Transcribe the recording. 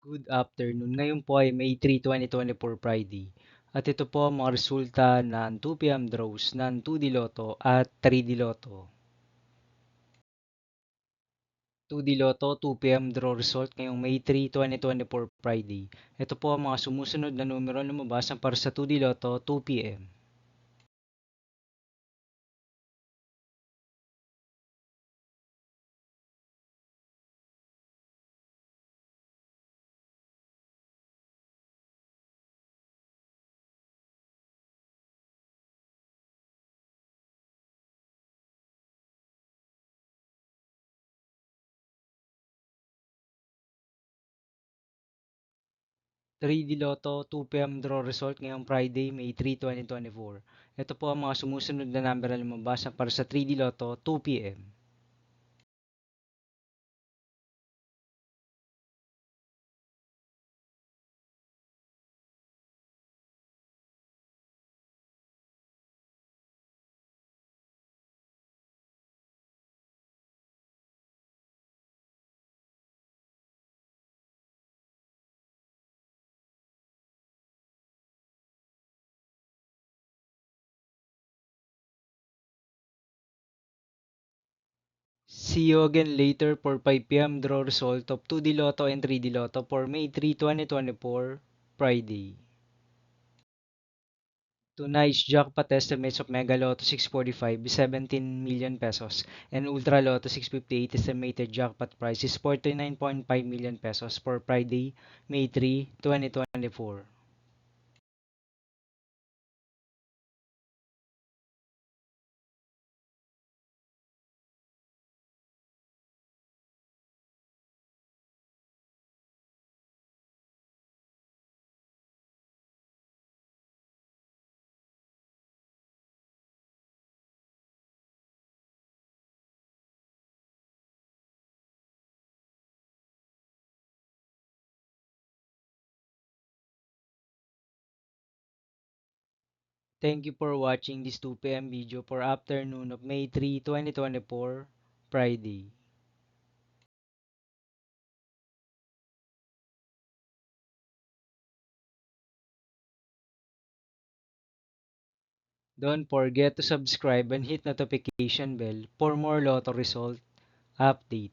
Good afternoon. Ngayon po ay May 3, 2024 Friday. At ito po ang mga resulta ng 2 p.m. draws ng 2D Lotto at 3D Lotto. 2D Lotto 2 p.m. draw result ngayong May 3, 2024 Friday. Ito po ang mga sumusunod na numero na lumabas para sa 2D Lotto 2 p.m. 3D Lotto 2 p.m. draw result ngayong Friday, May 3, 2024. Ito po ang mga sumusunod na number na lumabas para sa 3D Lotto 2 p.m. See you again later for 5 p.m. draw result of 2D Lotto and 3D Lotto for May 3, 2024, Friday. Tonight's jackpot estimates of Mega Lotto 645 is 17 million pesos and Ultra Lotto 658 estimated jackpot price is 49.5 million pesos for Friday, May 3, 2024. Thank you for watching this 2 p.m. video for afternoon of May 3, 2024, Friday. Don't forget to subscribe and hit notification bell for more Lotto result update.